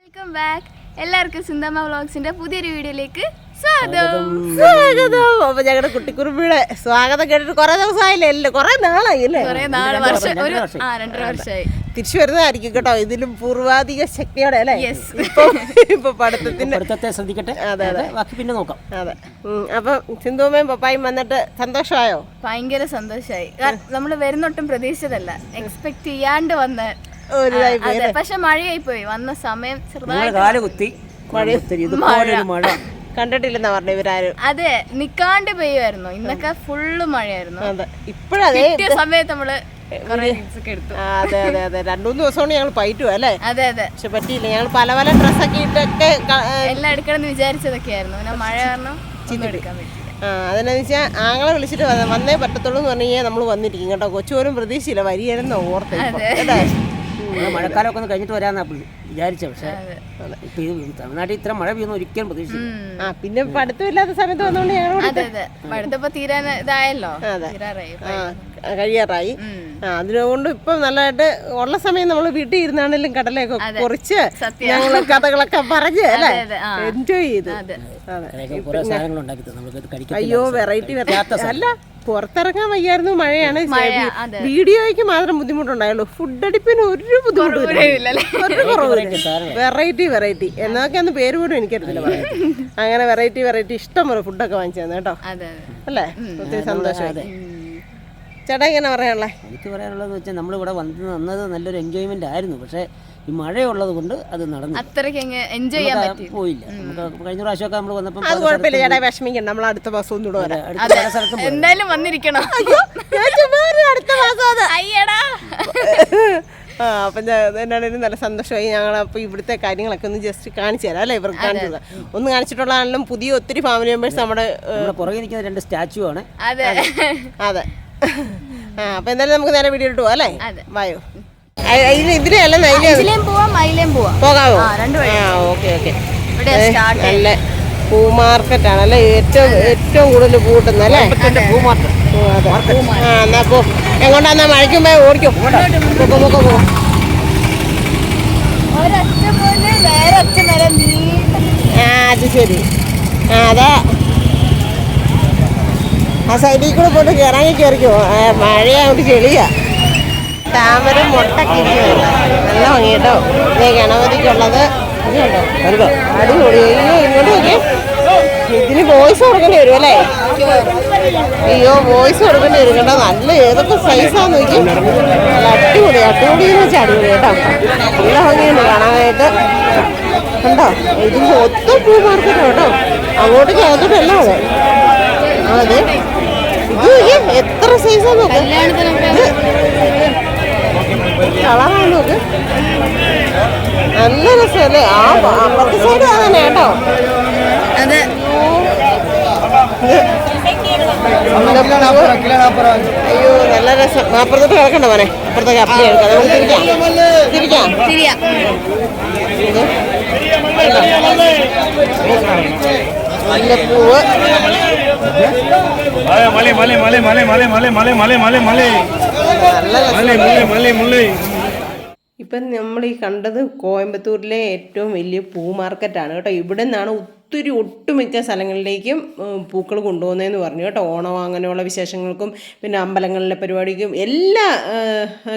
Welcome back. എല്ലാവർക്കും സിന്തമ്മ വ്ളോഗ്സിന്റെ പുതിയൊരു വീഡിയോയിലേക്ക് സ്വാഗതം. അപ്പൊ ഞങ്ങളുടെ കുട്ടിക്കുറുമ്പിയുടെ സ്വാഗതം കേട്ടിട്ട് കുറെ ദിവസമായില്ലേ, കുറെ നാളായില്ലേ, 2.5 വർഷമായി. തിരിച്ചു വരുന്നതായിരിക്കും കേട്ടോ, ഇതിലും പൂർവാധിക ശക്തിയോടെ അല്ലേ. ഇപ്പൊ പഠിത്തത്തെ ശ്രദ്ധിക്കട്ടെ. അതെ അതെ, ബാക്കി പിന്നെ നോക്കാം. അതെ. അപ്പൊ സിന്ധുമ്മയും പപ്പായും വന്നിട്ട് സന്തോഷമായോ? ഭയങ്കര സന്തോഷമായി. നമ്മള് വരുന്നൊട്ടും പ്രതീക്ഷിച്ചതല്ല, എക്സ്പെക്ട് ചെയ്യാണ്ട് വന്ന. പക്ഷെ മഴയായി പോയി, വന്ന സമയം ചെറുതായി മഴ കണ്ടിട്ടില്ലെന്നാ പറഞ്ഞു ഇവരാരും. അതെ, നിക്കാണ്ട് പെയ്യുമായിരുന്നു. ഇന്നൊക്കെ ഫുള്ള് മഴയായിരുന്നു. അതെ, ഇപ്പഴതേ സമയത്ത് നമ്മള് അതെ അതെ അതെ 2-3 ദിവസം കൊണ്ട് ഞങ്ങൾ പയറ്റു അല്ലേ. അതെ അതെ, പക്ഷെ പറ്റിയില്ല. ഞങ്ങൾ പല പല ഡ്രസ്സൊക്കെ ഇട്ടൊക്കെ എല്ലാം എടുക്കണം വിചാരിച്ചതൊക്കെ ആയിരുന്നു. പിന്നെ മഴ കാരണം എടുക്കാൻ പറ്റില്ല. അതെന്നു വെച്ചാൽ ആങ്ങളെ വിളിച്ചിട്ട് വന്നേ പറ്റത്തുള്ളൂ എന്ന് പറഞ്ഞു കഴിഞ്ഞാൽ നമ്മൾ വന്നിരിക്കും കേട്ടോ. കൊച്ചുപോലും പ്രതീക്ഷയില്ല വരികയെന്ന് ഓർത്ത്. മഴക്കാലമൊക്കെ ഒന്ന് കഴിഞ്ഞിട്ട് വരാന്നാ വിചാരിച്ച. പക്ഷേ തമിഴ്നാട്ടിൽ ഇത്ര മഴ പെയ്യുന്ന ഒരിക്കലും പ്രതീക്ഷിച്ചു. പിന്നെ പഠിത്തമില്ലാത്ത സമയത്ത് വന്നോണ്ട് ഞങ്ങൾ തീരാൻ ഇതായല്ലോ, കഴിയാറായി. അതിനുകൊണ്ട് ഇപ്പൊ നല്ലതായിട്ട് ഉള്ള സമയം നമ്മൾ വീട്ടിൽ ഇരുന്നാണെങ്കിലും കടലൊക്കെ കുറച്ച് ഞങ്ങൾ കഥകളൊക്കെ പറഞ്ഞ് അല്ലേ എൻജോയ് ചെയ്തു. അയ്യോ, വെറൈറ്റി അല്ല, പുറത്തിറങ്ങാൻ വയ്യായിരുന്നു, മഴയാണ്. വീഡിയോയ്ക്ക് മാത്രം ബുദ്ധിമുട്ടുണ്ടായുള്ളൂ, ഫുഡ് അടിപ്പിന് ഒരു ബുദ്ധിമുട്ടില്ല, ഒരു കുറവില്ല. വെറൈറ്റി എന്നൊക്കെ ഒന്ന് പേര് പോലും എനിക്കറിയില്ല പറയാം. അങ്ങനെ വെറൈറ്റി ഇഷ്ടം പോലെ ഫുഡൊക്കെ വാങ്ങിച്ചു തന്നെ കേട്ടോ, അല്ലേ. ഒത്തിരി സന്തോഷമായി. ചേട്ടാ ഇങ്ങനെ പറയാനുള്ള എനിക്ക് പറയാനുള്ളത് വെച്ചാൽ നമ്മളിവിടെ വന്നത് നല്ലൊരു എൻജോയ്മെന്റ് ആയിരുന്നു. പക്ഷേ ഈ മഴയുള്ളത് കൊണ്ട് അത് നടന്നു, അത്രയ്ക്ക് എൻജോയ് ചെയ്യാൻ പോയില്ല. നമുക്ക് കഴിഞ്ഞ പ്രാവശ്യമൊക്കെ നമ്മൾ വന്നപ്പോൾ അത് കുഴപ്പമില്ല ചേട്ടാ, വിഷമിക്കണ്ട. നമ്മൾ അടുത്ത മാസം ഒന്നും എന്തായാലും വന്നിരിക്കണം. അടുത്ത മാസം അയ്യടാ. അപ്പം എന്നാണേലും നല്ല സന്തോഷമായി. ഞങ്ങൾ അപ്പോൾ ഇവിടുത്തെ കാര്യങ്ങളൊക്കെ ഒന്ന് ജസ്റ്റ് കാണിച്ചു തരാം അല്ലേ, ഇവർക്ക് കാണിച്ചു തരാം. ഒന്ന് കാണിച്ചിട്ടുള്ളതാണെങ്കിലും പുതിയ ഒത്തിരി ഫാമിലി മെമ്പേഴ്സ് നമ്മുടെ പുറകെ നിൽക്കുന്ന 2 സ്റ്റാച്ചു ആണ്. അതെ അതെ. അപ്പൊ എന്തായാലും നമുക്ക് നേരെ വീഡിയോ ഇട്ടു അല്ലേ, വായോ. പോകാമോ? ഓക്കെ. നല്ല പൂ മാർക്കറ്റാണല്ലേ, ഏറ്റവും കൂടുതൽ പൂട്ടുന്ന അല്ലേ. എന്നാ പോ, എങ്ങോട്ടാന്നാ മഴയ്ക്കുമ്പോ ഓടിക്കും. അത് ശരി. അതാ ആ സൈഡിൽ കൂടെ പോയിട്ട് കയറിക്കോ. മഴയായിട്ട് ചെളിയാ. താമര മുട്ടൊക്കെ നല്ല ഭംഗി കേട്ടോ. ഗണപതിക്കുള്ളത് അടിപൊളി. ഇങ്ങോട്ട് നോക്കിയേ, ഇതിന് വോയിസ് കൊടുക്കേണ്ടി വരും അല്ലേ. അയ്യോ, വോയിസ് കൊടുക്കേണ്ടി വരും കേട്ടോ. നല്ല ഏതൊക്കെ സൈസാന്ന് നോക്കി. നല്ല അടിപൊളിന്ന് വെച്ചാൽ അടിപൊളി കേട്ടോ. നല്ല ഭംഗിയുണ്ട് കാണാനായിട്ട്. കണ്ടോ, ഇതിന് ഒത്തിരി പൂ മാർക്കറ്റ് കേട്ടോ. അങ്ങോട്ടേക്ക് അകത്തോട്ട് എല്ലാം അതെ. ഇത് എത്ര സൈസാ നോക്ക്, കളറാണ് നോക്ക്. നല്ല രസമല്ലേ. അപ്പുറത്തെ സൈഡ് അങ്ങനെ കേട്ടോ. അയ്യോ, നല്ല രസം. അപ്പുറത്തോട്ട് കിടക്കണ്ട മോനെ, അപ്പുറത്തേക്ക് അപ്പി എടുക്കാം. നമുക്ക് തിരിക്കാം. നല്ല പൂവ്. ഇപ്പം നമ്മൾ ഈ കണ്ടത് കോയമ്പത്തൂരിലെ ഏറ്റവും വലിയ പൂ മാർക്കറ്റാണ് കേട്ടോ. ഇവിടെ നിന്നാണ് ഒട്ടുമിക്ക സ്ഥലങ്ങളിലേക്കും പൂക്കൾ കൊണ്ടുപോകുന്നതെന്ന് പറഞ്ഞു കേട്ടോ. ഓണം അങ്ങനെയുള്ള വിശേഷങ്ങൾക്കും പിന്നെ അമ്പലങ്ങളിലെ പരിപാടിക്കും എല്ലാ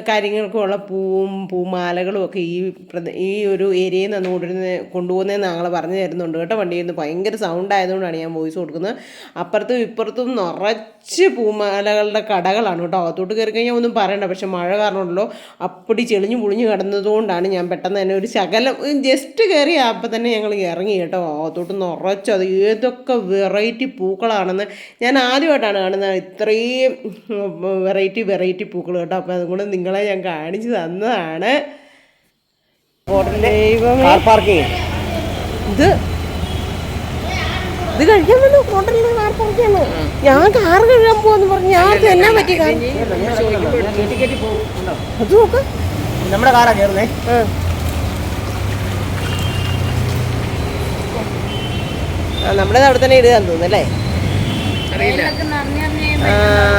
കാര്യങ്ങൾക്കുമുള്ള പൂമാലകളും ഒക്കെ ഈ ഒരു ഏരിയയിൽ നിന്ന് കൊണ്ടുപോകുന്നതെന്ന് ഞങ്ങൾ പറഞ്ഞു തരുന്നുണ്ട് കേട്ടോ. വണ്ടിയിൽ നിന്ന് ഭയങ്കര സൗണ്ട് ആയതുകൊണ്ടാണ് ഞാൻ വോയിസ് കൊടുക്കുന്നത്. അപ്പുറത്തും ഇപ്പുറത്തും നിറച്ച് പൂമാലകളുടെ കടകളാണ് കേട്ടോ. അകത്തോട്ട് കയറി കഴിഞ്ഞാൽ ഒന്നും പറയണ്ട. പക്ഷെ മഴ കാരണമുണ്ടല്ലോ, അപ്പടി ചെളിഞ്ഞു പൊളിഞ്ഞു കിടന്നതുകൊണ്ടാണ് ഞാൻ പെട്ടെന്ന് തന്നെ ഒരു ശകലം ജസ്റ്റ് കയറി അപ്പം തന്നെ ഞങ്ങൾ ഇറങ്ങി കേട്ടോ. അകത്തോട്ട് നിറച്ചത് ഏതൊക്കെ വെറൈറ്റി പൂക്കളാണെന്ന് ഞാൻ ആദ്യമായിട്ടാണ് കാണുന്നത്. ഇത്രയും വെറൈറ്റി പൂക്കൾ കേട്ടോ. അപ്പം അതുകൊണ്ട് നിങ്ങളെ ഞാൻ കാണിച്ചു തന്നതാണ്. ഇത് കഴിക്കാൻ വേണ്ടി ഹോട്ടലിൽ കാർ പാർക്കാണ്. ഞാൻ കാർ കഴുകാൻ പോവാന്ന് പറഞ്ഞു. ഞാൻ എന്നാ പറ്റി അത് നോക്ക, നമ്മുടെ കാറാ കയറുന്നേ. നമ്മുടെ അവിടെ തന്നെ ഇടുകയെന്ന് തോന്നുന്നല്ലേ.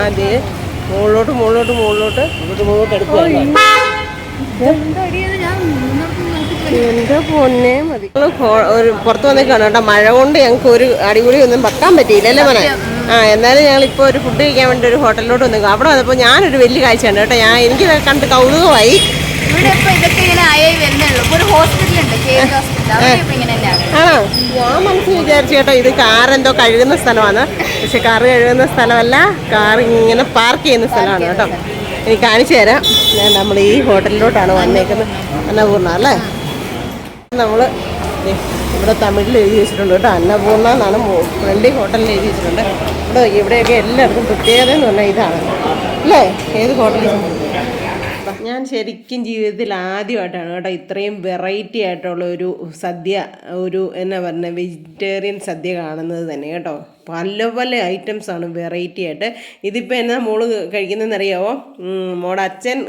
അതെ, മുകളിലോട്ട് എടുക്കുക. എന്റെ പൊന്നെ മതി. ഒരു പുറത്ത് വന്നേക്കാണ് കേട്ടോ. മഴ കൊണ്ട് ഞങ്ങൾക്ക് ഒരു അടിപൊളി ഒന്നും വെക്കാൻ പറ്റിയില്ല അല്ലേ മോനെ? എന്നാലും ഞങ്ങളിപ്പോൾ ഒരു ഫുഡ് കഴിക്കാൻ വേണ്ടി ഒരു ഹോട്ടലിലോട്ട് വന്നേക്കും. അവിടെ വന്നപ്പോൾ ഞാനൊരു വലിയ കാഴ്ചയാണ് കേട്ടോ. എനിക്ക് കണ്ട് കൗതുകമായി. ആണോ? ഞാൻ മനസ്സിൽ വിചാരിച്ചു കേട്ടോ ഇത് കാർ എന്തോ കഴുകുന്ന സ്ഥലമാണ്. പക്ഷെ കാർ കഴുകുന്ന സ്ഥലമല്ല, കാർ ഇങ്ങനെ പാർക്ക് ചെയ്യുന്ന സ്ഥലമാണ് കേട്ടോ. എനിക്ക് കാണിച്ചു തരാം. നമ്മൾ ഈ ഹോട്ടലിലോട്ടാണ് വന്നേക്കുന്നത്. അന്നപൂർണ അല്ലേ? നമ്മൾ ഇവിടെ തമിഴിൽ എഴുതി വെച്ചിട്ടുണ്ട് കേട്ടോ. അന്നപൂർണ എന്നാണ് ഫ്രണ്ടി ഹോട്ടലിൽ എഴുതി വെച്ചിട്ടുണ്ട്. ഇവിടെയൊക്കെ എല്ലായിടത്തും പ്രത്യേകത എന്ന് പറഞ്ഞാൽ ഇതാണ് അല്ലേ? ഏത് ഹോട്ടലിൽ ഞാൻ ശരിക്കും ജീവിതത്തിൽ ആദ്യമായിട്ടാണ് കേട്ടോ ഇത്രയും വെറൈറ്റി ആയിട്ടുള്ള ഒരു സദ്യ, ഒരു എന്നാ പറയുക വെജിറ്റേറിയൻ സദ്യ കാണുന്നത് തന്നെ കേട്ടോ. പല പല ഐറ്റംസാണ് വെറൈറ്റി ആയിട്ട്. ഇതിപ്പോൾ എന്നാ മോള് കഴിക്കുന്നതെന്ന് അറിയാമോ? മോളുടെ അച്ഛൻ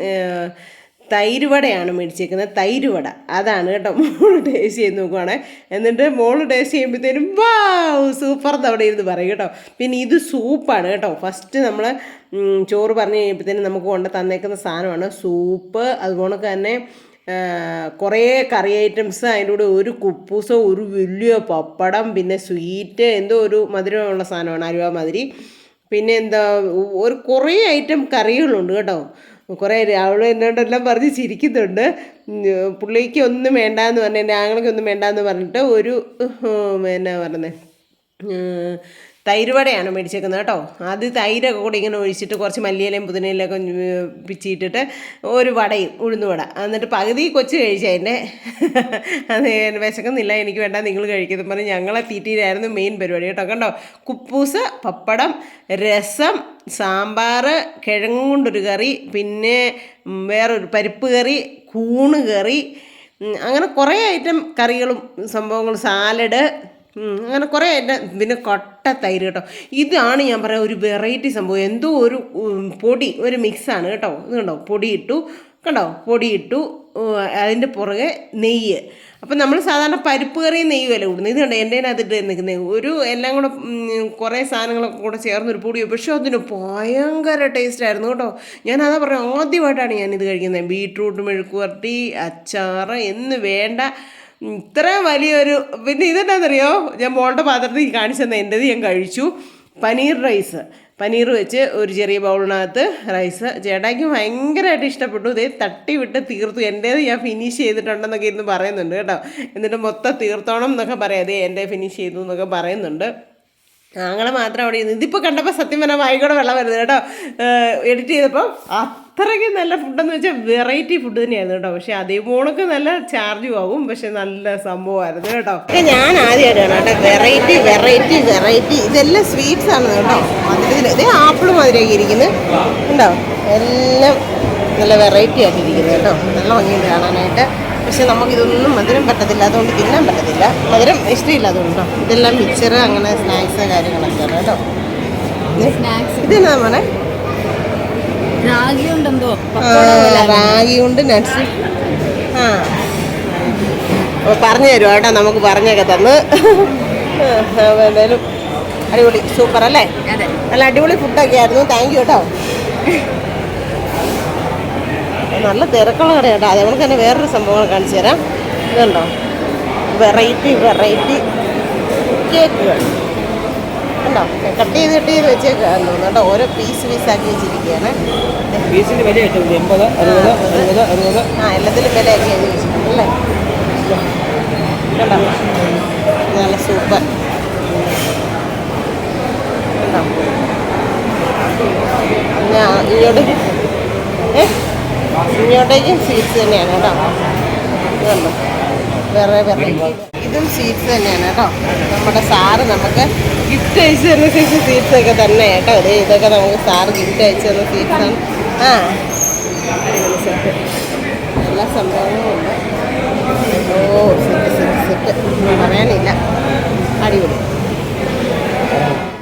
തൈര് വടയാണ് മേടിച്ചേക്കുന്നത്. തൈര് വട അതാണ് കേട്ടോ. മോള് ടേസ്റ്റ് ചെയ്ത് നോക്കുവാണേ. എന്നിട്ട് മോള് ടേസ്റ്റ് ചെയ്യുമ്പോഴത്തേനും വാവ് സൂപ്പർ അവിടെ ഇരുന്ന് പറയും കേട്ടോ. പിന്നെ ഇത് സൂപ്പാണ് കേട്ടോ. ഫസ്റ്റ് നമ്മൾ ചോറ് പറഞ്ഞു കഴിയുമ്പോഴത്തേനും നമുക്ക് കൊണ്ട് തന്നേക്കുന്ന സാധനമാണ് സൂപ്പ്. അതുപോലെ തന്നെ കുറേ കറി ഐറ്റംസ്, അതിൻ്റെ കൂടെ ഒരു കുപ്പൂസോ, ഒരു വലിയ പപ്പടം, പിന്നെ സ്വീറ്റ്, എന്തോ ഒരു മധുരമുള്ള സാധനമാണ് അലുവ മാതിരി. പിന്നെ എന്താ ഒരു കുറേ ഐറ്റം കറികളുണ്ട് കേട്ടോ. കുറേ അവൾ എന്നോടെല്ലാം പറഞ്ഞ് ചിരിക്കുന്നുണ്ട്. പുള്ളിക്ക് ഒന്നും വേണ്ടാന്ന് പറഞ്ഞു, എൻ്റെ ആങ്ങളയ്ക്ക് ഒന്നും വേണ്ടാന്ന് പറഞ്ഞിട്ട് ഒരു എന്നാ പറയുന്നത് തൈര് വടയാണ് മേടിച്ചേക്കുന്നത് കേട്ടോ. അത് തൈരൊക്കെ കൂടി ഇങ്ങനെ ഒഴിച്ചിട്ട് കുറച്ച് മല്ലിയിലയും പുതിനയിലൊക്കെ പിച്ചിട്ടിട്ട് ഒരു വടയും ഉഴുന്നുവട. എന്നിട്ട് പകുതി കൊച്ച് കഴിച്ചതിൻ്റെ അത് വിശക്കുന്നില്ല, എനിക്ക് വേണ്ട, നിങ്ങൾ കഴിക്കുന്നു പറഞ്ഞ് ഞങ്ങളെ തീറ്റയിലായിരുന്നു മെയിൻ പരിപാടി കേട്ടോ. കണ്ടോ, കുപ്പൂസ്, പപ്പടം, രസം, സാമ്പാർ, കിഴങ്ങ് കൊണ്ടൊരു കറി, പിന്നെ വേറൊരു പരിപ്പ് കറി, കൂണ് കറി, അങ്ങനെ കുറേ ഐറ്റം കറികളും സംഭവങ്ങളും, സാലഡ്, അങ്ങനെ കുറേ ഐറ്റം. പിന്നെ കൊട്ട തൈര് കേട്ടോ. ഇതാണ് ഞാൻ പറയാം ഒരു വെറൈറ്റി സംഭവം. എന്തോ ഒരു പൊടി, ഒരു മിക്സാണ് കേട്ടോ. ഇത് കണ്ടോ, പൊടി ഇട്ടു, കണ്ടോ, പൊടി ഇട്ടു, അതിൻ്റെ പുറകെ നെയ്യ്. അപ്പം നമ്മൾ സാധാരണ പരിപ്പ് കറിയും നെയ്യുമല്ല കൂടുന്നത്. ഇത് കണ്ടോ എൻ്റെ അതിട്ട് നിൽക്കുന്നത് ഒരു എല്ലാം കൂടെ കുറേ സാധനങ്ങളൊക്കെ കൂടെ ചേർന്നൊരു പൊടി. പക്ഷേ അതിന് ഭയങ്കര ടേസ്റ്റായിരുന്നു കേട്ടോ. ഞാനതാ പറയാം, ആദ്യമായിട്ടാണ് ഞാനിത് കഴിക്കുന്നത്. ബീട്രൂട്ട് മെഴുക്ക് വരട്ടി, അച്ചാർ എന്ന് വേണ്ട ഇത്ര വലിയൊരു. പിന്നെ ഇതെന്താണെന്നറിയോ, ഞാൻ മോളുടെ പാത്രത്തിൽ കാണിച്ചു തന്നെ, എൻ്റെത് ഞാൻ കഴിച്ചു. പനീർ റൈസ്, പനീർ വെച്ച് ഒരു ചെറിയ ബൗളിനകത്ത് റൈസ്. ചേട്ടായിക്ക് ഭയങ്കരമായിട്ട് ഇഷ്ടപ്പെട്ടു. ഇതേ തട്ടി വിട്ട് തീർത്തു. എൻ്റേത് ഞാൻ ഫിനിഷ് ചെയ്തിട്ടുണ്ടെന്നൊക്കെ ഇരുന്ന് പറയുന്നുണ്ട് കേട്ടോ. എന്നിട്ട് മൊത്തം തീർത്തോണം എന്നൊക്കെ പറയാം. അതേ എൻ്റെ ഫിനിഷ് ചെയ്തു എന്നൊക്കെ പറയുന്നുണ്ട്. അങ്ങനെ മാത്രം അവിടെ ഇരുന്നു. ഇതിപ്പോൾ കണ്ടപ്പോൾ സത്യം പറഞ്ഞാൽ വായിക്കൂടെ വെള്ളം വരുന്നത് കേട്ടോ. എഡിറ്റ് ചെയ്തപ്പോൾ അത്രയ്ക്ക് നല്ല ഫുഡെന്ന് വെച്ചാൽ വെറൈറ്റി ഫുഡ് തന്നെയായിരുന്നു കേട്ടോ. പക്ഷേ അതേപോണക്ക് നല്ല ചാർജും ആവും. പക്ഷെ നല്ല സംഭവമായിരുന്നു കേട്ടോ. ഞാൻ ആദ്യമായിട്ടാണ് കേട്ടോ വെറൈറ്റി വെറൈറ്റി വെറൈറ്റി. ഇതെല്ലാം സ്വീറ്റ്സ് ആണ് കേട്ടോ. അതിൽ ഇതേ ആപ്പിൾ മാതിരിയൊക്കെ ഇരിക്കുന്നത് ഉണ്ടോ. എല്ലാം നല്ല വെറൈറ്റി ആയിട്ടിരിക്കുന്നത് കേട്ടോ. നല്ല ഭംഗിയുണ്ട് കാണാനായിട്ട്. പക്ഷെ നമുക്കിതൊന്നും മധുരം പറ്റത്തില്ല, അതുകൊണ്ട് തിന്നാൻ പറ്റത്തില്ല. മധുരം ഇഷ്ടമില്ല അതുകൊണ്ടോ. ഇതെല്ലാം മിക്സർ, അങ്ങനെ സ്നാക്സ് കാര്യങ്ങളൊക്കെയാണ് കേട്ടോ. ഇതെന്നാ മോനെ? റാഗി കൊണ്ട് നട്ട്സ്. അപ്പോൾ പറഞ്ഞു തരുമോ കേട്ടോ, നമുക്ക് പറഞ്ഞൊക്കെ തന്ന്. എന്തായാലും അടിപൊളി, സൂപ്പർ അല്ലേ? നല്ല അടിപൊളി ഫുഡൊക്കെ ആയിരുന്നു. താങ്ക് യു കേട്ടോ. നല്ല തിരക്കുള്ള കട കേട്ടോ. അതേപോലെ തന്നെ വേറൊരു സംഭവങ്ങൾ കാണിച്ചു തരാം. ഇതുണ്ടോ, വെറൈറ്റി വെറൈറ്റി കേക്കുകൾ ഉണ്ടോ. കട്ട് ചെയ്ത് വെച്ചേക്കാന്ന് തോന്നുന്നു കേട്ടോ. ഓരോ പീസാക്കി വെച്ചിരിക്കുകയാണ്. എല്ലാത്തിലും വിലയൊക്കെ എഴുതി വെച്ചിട്ടുണ്ട് അല്ലേ? കണ്ടോ, നല്ല സൂപ്പർ കണ്ടോ. ഇങ്ങോട്ടേക്കും സ്വീറ്റ്സ് തന്നെയാണ് കേട്ടോ. ഇതുണ്ടോ, വേറെ വെറൈറ്റി. ഇതും സ്വീറ്റ്സ് തന്നെയാണ് കേട്ടോ. നമ്മുടെ സാറ് നമുക്ക് ഗിഫ്റ്റ് അയച്ചു തരുന്ന സ്വീറ്റ്സൊക്കെ തന്നെ കേട്ടോ. ഇതൊക്കെ നമുക്ക് സാറ് ഗിഫ്റ്റ് അയച്ചു തരുന്ന സ്വീറ്റ്സാണ്. സെറ്റ് എല്ലാ സംഭവങ്ങളും ഉണ്ട്. ഓ സെറ്റ് പറയാനില്ല, അടിപൊളി.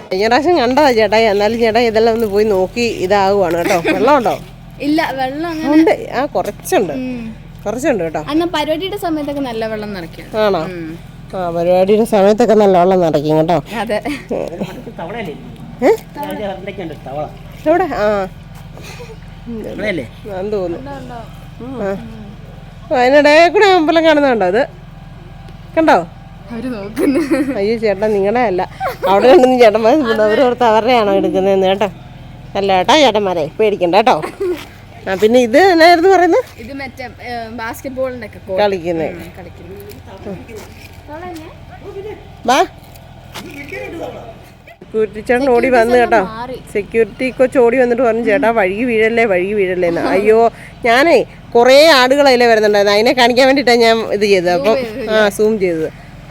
കഴിഞ്ഞ പ്രാവശ്യം കണ്ടതാ ചേട്ടായി. എന്നാലും ചേട്ടായി ഇതെല്ലാം ഒന്ന് പോയി നോക്കി ഇതാകുവാണ് കേട്ടോ. വെള്ളമുണ്ടോ? ഇല്ല, വെള്ളം ഉണ്ട്. കുറച്ചുണ്ട് കേട്ടോ. പരിപാടിയുടെ സമയത്തൊക്കെ നല്ല വെള്ളം നിറയ്ക്കും. ആണോ? പരിപാടിയുടെ സമയത്തൊക്കെ നല്ല വെള്ളം നിറയ്ക്കും കേട്ടോ. അതെ. എവിടെ? തോന്നുന്നു. അതിനിടയിൽ കൂടെ അമ്പലം കാണുന്നുണ്ടോ അത്? കണ്ടോ? അവര് നോക്കുന്നു. അയ്യോ ചേട്ടാ നിങ്ങളെ അല്ല, അവിടെ കണ്ടെന്ന് ചേട്ടന്മാർ അവരോർത്ത് അവരുടെയാണോ എടുക്കുന്നതെന്ന് കേട്ടോ. അല്ല കേട്ടോ ചേട്ടന്മാരെ, പേടിക്കണ്ട കേട്ടോ. ആ പിന്നെ ഇത് എന്നായിരുന്നു പറയുന്നത്? ഇത് മറ്റേ ബാസ്കറ്റ് ബോളിന്റെ ഒക്കെ കളിക്കുന്നത്. വാ സെക്യൂരിറ്റി ചേട്ടൻ ഓടി വന്നു കേട്ടോ. സെക്യൂരിറ്റി കൊച്ച് ഓടി വന്നിട്ട് പറഞ്ഞു ചേട്ടാ വഴുകി വീഴല്ലേ എന്ന്. അയ്യോ ഞാനേ കുറേ ആടുകൾ അതിലേ വരുന്നുണ്ടായിരുന്നു, അതിനെ കാണിക്കാൻ വേണ്ടിയിട്ടാണ് ഞാൻ ഇത് ചെയ്തത്. അപ്പം സൂം ചെയ്തത്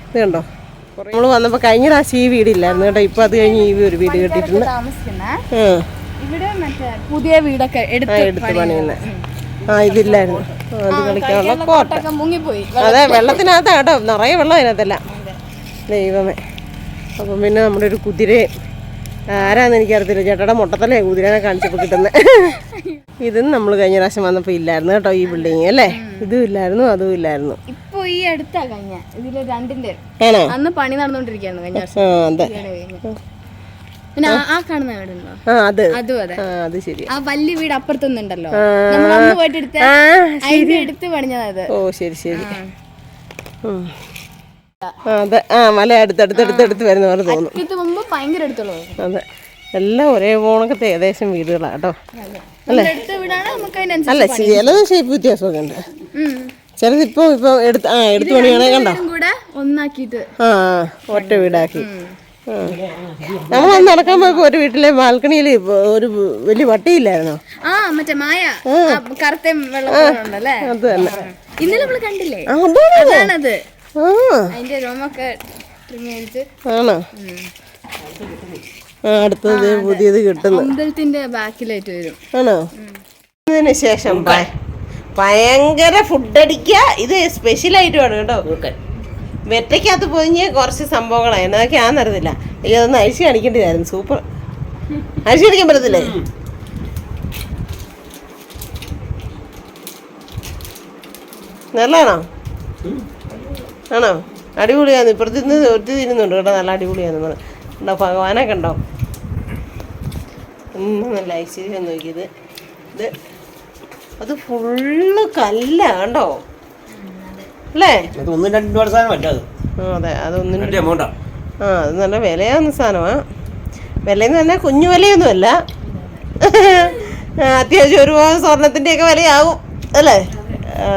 ഇത് കണ്ടോ. നമ്മൾ വന്നപ്പോൾ കഴിഞ്ഞ പ്രാവശ്യം ഈ വീടില്ലായിരുന്നു കേട്ടോ. ഇപ്പം അത് കഴിഞ്ഞ് ഈ ഒരു വീട് കെട്ടിയിട്ടുണ്ട്. പുതിയ വീടൊക്കെ എടുത്ത് പണിയുന്നത്. ഇതില്ലായിരുന്നു. അത് കളിക്കാനുള്ള കോട്ട മുങ്ങിപ്പോയി. അതെ വെള്ളത്തിനകത്താ കേട്ടോ, നിറയെ വെള്ളം അതിനകത്തല്ല. ദൈവമേ. അപ്പം പിന്നെ നമ്മുടെ ഒരു കുതിരയെ ആരാന്ന് എനിക്കറിയത്തില്ല, ചേട്ടായുടെ മുട്ടത്തല്ലേ കുതിരനെ കാണിച്ചപ്പോൾ കിട്ടുന്നത്. ഇതും നമ്മൾ കഴിഞ്ഞ പ്രാവശ്യം വന്നപ്പോൾ ഇല്ലായിരുന്നു കേട്ടോ ഈ ബിൽഡിങ് അല്ലേ. ഇതും ഇല്ലായിരുന്നു അതും ഇല്ലായിരുന്നു. ഇപ്പൊ ഈ അടുത്താ കഴിഞ്ഞ ഇതില് രണ്ടിന്റെ ആണോ? അന്ന് പണി നടന്നുകൊണ്ടിരിക്കുകയാണ് കഴിഞ്ഞ വർഷം. അതെ. പിന്നെ ആ കാണുന്ന വീടുണ്ടോ? അതും അതെ. അത് ശരി. ആ വലിയ വീട് അപ്പുറത്തൊന്നുണ്ടല്ലോ, നമ്മൾ അന്ന് പോയിട്ട് എടുത്ത് പണിഞ്ഞത്. ഓ ശരി ശരി. അതെ മല അടുത്തടുത്ത് വരുന്ന പോലെ തോന്നുന്നു. ഭയങ്കര അടുത്തുള്ളൂ. അതെ എല്ലാം ഒരേ പോണക്കത്തെ ഏകദേശം വീടുകളാണ് കേട്ടോ. അല്ലേ? അല്ല ചിലത് ഷേപ്പ് വ്യത്യാസമൊക്കെ ഉണ്ട്. ചിലത് ഇപ്പൊ എടുത്ത് പണിയാണെ കണ്ടോ ഒന്നാക്കിട്ട് ഒറ്റ വീടാക്കി. നമ്മൾ അന്ന് നടക്കാൻ പോയപ്പോ ഒരു വീട്ടിലെ ബാൽക്കണിയിൽ ഒരു വലിയ വട്ടിയില്ലായിരുന്നോ? മറ്റേ മായ കറുത്ത വെള്ളല്ലേ, അത് തന്നെ. ഇന്നലെ നമ്മള് കണ്ടില്ലേ? അതാണത്. അതിന്റെ രോമൊക്കെ ആണോ? അടുത്തത് പുതിയത് കിട്ടുന്നു. അമ്പലത്തിന്റെ ബാക്കിലായിട്ട് വരും. ആണോ? ഇതിന് ശേഷം ഭയങ്കര ഫുഡ് അടിക്കുക. ഇത് സ്പെഷ്യലായിട്ടുമാണ് കേട്ടോ. വെറ്റയ്ക്കകത്ത് പൊതിഞ്ഞ് കുറച്ച് സംഭവങ്ങളാണ്. എന്നതൊക്കെ ആണെന്നറിയത്തില്ല. അയ്യോ അതൊന്ന് അഴിച്ച് കാണിക്കേണ്ടതായിരുന്നു. സൂപ്പർ. അഴിച്ച് കാണിക്കാൻ പറ്റത്തില്ലേ? നല്ലതാണോ? ആണോ? അടിപൊളിയാണ്. ഇപ്പുറത്ത് നിന്ന് ഒറ്റ തിരുന്നുണ്ട് കേട്ടോ. നല്ല അടിപൊളിയാണെന്ന് ഉണ്ടോ? ഭഗവാനൊക്കെ ഉണ്ടോ? നല്ല ഐശ്വര്യം നോക്കിയത്. ഇത് അത് ഫുള്ള് കല്ല കണ്ടോ അല്ലേ? അത് 1-2 സാധനം. അതെ അതൊന്നും അത് നല്ല വിലയാവുന്ന സാധനമാണ്. വിലയെന്ന് പറഞ്ഞാൽ കുഞ്ഞു വിലയൊന്നുമല്ല. അത്യാവശ്യം ഒരു സ്വർണത്തിൻ്റെയൊക്കെ വിലയാവും അല്ലേ?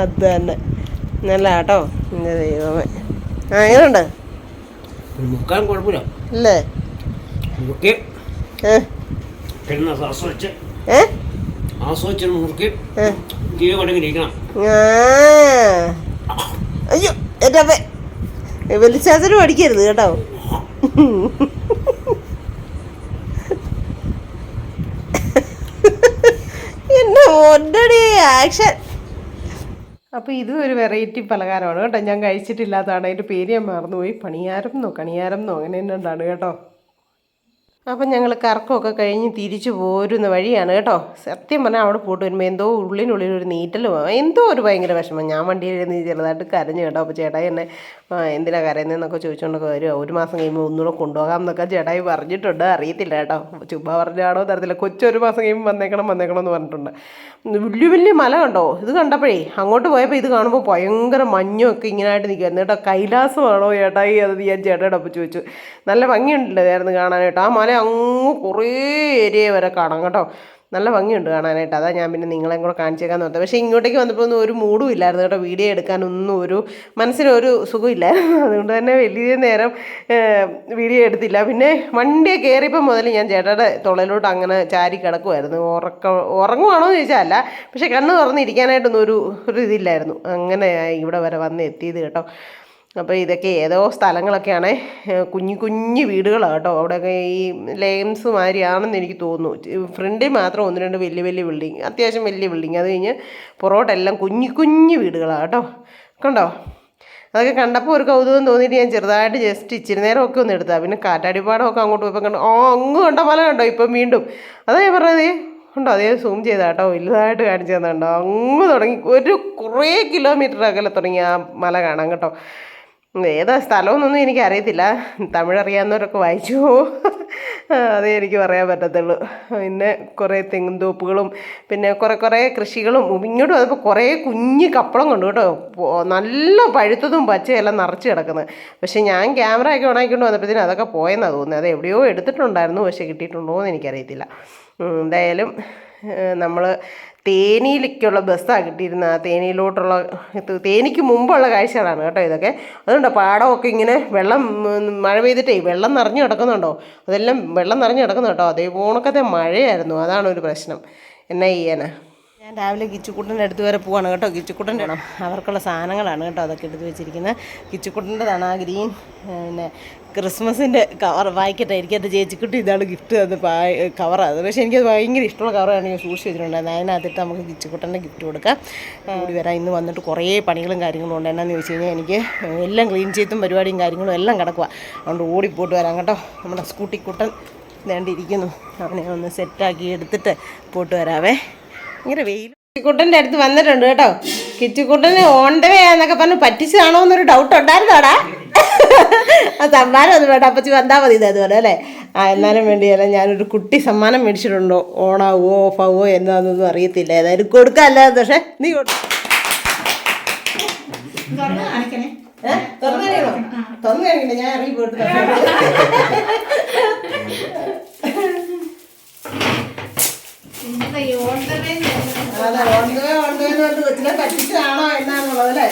അത് തന്നെ നല്ല കേട്ടോ. എൻ്റെ ദൈവമേ. എങ്ങനെയുണ്ട്? അല്ലേ? അയ്യോ എൻ്റെ അപ്പേ വെളിച്ചാച്ചനും അടിക്കരുത് കേട്ടോ. എന്നെ ഒന്നടി ആക്ഷൻ. അപ്പോൾ ഇതും ഒരു വെറൈറ്റി പലഹാരമാണ് കേട്ടോ. ഞാൻ കഴിച്ചിട്ടില്ലാത്തതാണ്. അതിൻ്റെ പേര് ഞാൻ മറന്നുപോയി. കണിയാരം എന്നോ അങ്ങനെ തന്നെ ഉണ്ടാണ് കേട്ടോ. അപ്പം ഞങ്ങൾ കറക്കമൊക്കെ കഴിഞ്ഞ് തിരിച്ചു പോരുന്ന വഴിയാണ് കേട്ടോ. സത്യം പറഞ്ഞാൽ അവിടെ പോയിട്ട് വരുമ്പോൾ എന്തോ ഉള്ളിനുള്ളിൽ ഒരു നീറ്റലും എന്തോ ഒരു ഭയങ്കര വിഷമം. ഞാൻ വണ്ടിയിൽ ചെറുതായിട്ട് കരഞ്ഞു കേട്ടോ. അപ്പോൾ ചേട്ടായി എന്നെ എന്തിനാണ് കരയുന്നതെന്നൊക്കെ ചോദിച്ചുകൊണ്ടൊക്കെ വരും. ഒരു മാസം കഴിയുമ്പോൾ ഒന്നുകൂടെ കൊണ്ടുപോകാം എന്നൊക്കെ ചേട്ടായി പറഞ്ഞിട്ടുണ്ട്. അറിയത്തില്ല കേട്ടോ, ചുമ്മാ പറഞ്ഞാണോ തരത്തില്ല. കൊച്ചൊരു മാസം കഴിയുമ്പോൾ വന്നേക്കണം എന്ന് പറഞ്ഞിട്ടുണ്ട്. വലിയ മല കണ്ടോ? ഇത് കണ്ടപ്പോഴേ അങ്ങോട്ട് പോയപ്പോൾ ഇത് കാണുമ്പോൾ ഭയങ്കര മഞ്ഞൊക്കെ ഇങ്ങനായിട്ട് നിൽക്കുമായിരുന്നു കേട്ടോ. കൈലാസമാണോ ചേട്ടായി? അത് ഞാൻ ചേട്ടായുടെ ഒപ്പം ചോദിച്ചു. നല്ല ഭംഗിയുണ്ടല്ലായിരുന്നു കാണാനായിട്ട്. ആ മല അങ്ങ് കുറേ ഏരിയ വരെ കാണാം കേട്ടോ. നല്ല ഭംഗിയുണ്ട് കാണാനായിട്ട്. അതാ ഞാൻ പിന്നെ നിങ്ങളെയും കൂടെ കാണിച്ചേക്കാൻ നോക്കുന്നത്. പക്ഷേ ഇങ്ങോട്ടേക്ക് വന്നപ്പോൾ ഒന്നും ഒരു മൂഡും ഇല്ലായിരുന്നു കേട്ടോ. വീഡിയോ എടുക്കാനൊന്നും ഒരു മനസ്സിനൊരു സുഖമില്ലായിരുന്നു. അതുകൊണ്ട് തന്നെ വലിയ നേരം വീഡിയോ എടുത്തില്ല. പിന്നെ വണ്ടിയെ കയറിയപ്പോൾ മുതൽ ഞാൻ ചേട്ടയുടെ തൊളയിലോട്ട് അങ്ങനെ ചാരി കിടക്കുമായിരുന്നു. ഉറങ്ങുവാണോ എന്ന് ചോദിച്ചാൽ അല്ല, പക്ഷേ കണ്ണ് തുറന്നിരിക്കാനായിട്ടൊന്നും ഒരു ഇതില്ലായിരുന്നു. അങ്ങനെ ഇവിടെ വരെ വന്ന് എത്തിയത് കേട്ടോ. അപ്പോൾ ഇതൊക്കെ ഏതോ സ്ഥലങ്ങളൊക്കെയാണ്, കുഞ്ഞു വീടുകളാണ് കേട്ടോ. അവിടെയൊക്കെ ഈ ലെയിംസ് മാതിരിയാണെന്ന് എനിക്ക് തോന്നുന്നു. ഫ്രണ്ടിൽ മാത്രം 1-2 വലിയ ബിൽഡിങ്, അത്യാവശ്യം വലിയ ബിൽഡിങ്. അത് കഴിഞ്ഞ് പുറകോട്ടെല്ലാം കുഞ്ഞു വീടുകളാണ് കേട്ടോ. കണ്ടോ? അതൊക്കെ കണ്ടപ്പോൾ ഒരു കൗതുകം തോന്നിയിട്ട് ഞാൻ ചെറുതായിട്ട് ജസ്റ്റ് ഇച്ചിരി നേരമൊക്കെ ഒന്ന് എടുത്താൽ. പിന്നെ കാറ്റാടിപ്പാടമൊക്കെ അങ്ങോട്ട് പോയപ്പോൾ കണ്ടോ, അങ്ങ് കണ്ട മല കണ്ടോ ഇപ്പം വീണ്ടും. അതാ ഞാൻ പറഞ്ഞത് ഉണ്ടോ, അതേ സൂം ചെയ്താൽ കേട്ടോ, വലുതായിട്ട് കാണിച്ചു തന്നുണ്ടോ. അങ്ങ് തുടങ്ങി ഒരു കുറേ കിലോമീറ്റർ അകലെ തുടങ്ങി ആ മല കാണാം കേട്ടോ. ഏതാ സ്ഥലമൊന്നൊന്നും എനിക്കറിയത്തില്ല. തമിഴ് അറിയാവുന്നവരൊക്കെ വായിച്ചു അതേ എനിക്ക് പറയാൻ പറ്റത്തുള്ളൂ. പിന്നെ കുറേ തെങ്ങും തോപ്പുകളും പിന്നെ കുറേ കൃഷികളും. ഇങ്ങോട്ട് വന്നപ്പോൾ കുറേ കുഞ്ഞ് കപ്പളം കണ്ടു കേട്ടോ. നല്ല പഴുത്തതും പച്ചയെല്ലാം നിറച്ച് കിടക്കുന്നത്. പക്ഷേ ഞാൻ ക്യാമറ ഒക്കെ ഓണാക്കിക്കൊണ്ട് വന്നപ്പോഴത്തേനും അതൊക്കെ പോയെന്നാണ് തോന്നുന്നത്. അത് എവിടെയോ എടുത്തിട്ടുണ്ടായിരുന്നു, പക്ഷേ കിട്ടിയിട്ടുണ്ടോ എന്ന് എനിക്കറിയത്തില്ല. എന്തായാലും നമ്മൾ തേനിയിലേക്കുള്ള ബസ്സാണ് കിട്ടിയിരുന്നത്. ആ തേനിയിലോട്ടുള്ള തേനിക്ക് മുമ്പുള്ള കാഴ്ചകളാണ് കേട്ടോ ഇതൊക്കെ. അതുകൊണ്ടോ പാടമൊക്കെ ഇങ്ങനെ വെള്ളം മഴ പെയ്തിട്ടേ വെള്ളം നിറഞ്ഞു കിടക്കുന്നുണ്ടോ, അതെല്ലാം വെള്ളം നിറഞ്ഞു കിടക്കുന്നു കേട്ടോ. അതേപോണക്കത്തെ മഴയായിരുന്നു, അതാണ് ഒരു പ്രശ്നം. എന്നാ ചെയ്യാനാ. ഞാൻ രാവിലെ കിച്ചുക്കുട്ടൻ്റെ അടുത്ത് വരെ പോവാണ് കേട്ടോ. കിച്ചുക്കുട്ടൻ വേണം, അവർക്കുള്ള സാധനങ്ങളാണ് കേട്ടോ അതൊക്കെ എടുത്ത് വെച്ചിരിക്കുന്നത്. കിച്ചുക്കുട്ടൻ്റെതാണ് ആ ഗ്രീൻ പിന്നെ ക്രിസ്മസിൻ്റെ കവർ. വായിക്കട്ടായിരിക്കും എൻ്റെ ചേച്ചിക്കുട്ടി ഇതാണ് ഗിഫ്റ്റ് തന്ന കവറാണ്. പക്ഷേ എനിക്കത് ഭയങ്കര ഇഷ്ടമുള്ള കവറാണ്. ഞാൻ സൂക്ഷിച്ച് വെച്ചിട്ടുണ്ടായിരുന്നു. അതിനകത്തിട്ട് നമുക്ക് കിച്ചുക്കുട്ടൻ്റെ ഗിഫ്റ്റ് കൊടുക്കാം. കൂടി വരാം. ഇന്ന് വന്നിട്ട് കുറേ പണികളും കാര്യങ്ങളും ഉണ്ട്. എന്നാന്ന് ചോദിച്ചു കഴിഞ്ഞാൽ എനിക്ക് എല്ലാം ക്ലീൻ ചെയ്തും പരിപാടിയും കാര്യങ്ങളും എല്ലാം കിടക്കുക. അതുകൊണ്ട് ഓടിപ്പോട്ട് വരാം കേട്ടോ. നമ്മുടെ സ്കൂട്ടിക്കുട്ടൻ വേണ്ടിയിരിക്കുന്നു, അവനെ ഒന്ന് സെറ്റാക്കി എടുത്തിട്ട് പോട്ട് വരാവേ. ഭയങ്കര വെയിൽ. കിച്ചുക്കുട്ടൻ്റെ അടുത്ത് വന്നിട്ടുണ്ട് കേട്ടോ. കിച്ചുക്കുട്ടന് ഓൺ ദ വേ എന്നൊക്കെ പറഞ്ഞ് പറ്റിച്ചതാണോ എന്നൊരു ഡൗട്ട് ഉണ്ടായിരുന്നോടാ. ആ സമ്മാനം ഒന്നും വേണ്ട, അപ്പച്ചി വന്നാൽ മതി അതുപോലെ അല്ലേ. എന്നാലും വേണ്ടിയല്ല, ഞാനൊരു കുട്ടി സമ്മാനം മേടിച്ചിട്ടുണ്ടോ. ഓണാവോ ഓഫാവോ എന്താണെന്നൊന്നും അറിയത്തില്ല. ഏതായാലും കൊടുക്കാമല്ല. പക്ഷേ നീ തുറന്നു കാണിക്കണേ. ഞാൻ ഇറങ്ങി പോയിട്ട് കൊച്ചിനെ പറ്റിച്ചതാണോ എന്നാന്നുള്ളത് അല്ലേ.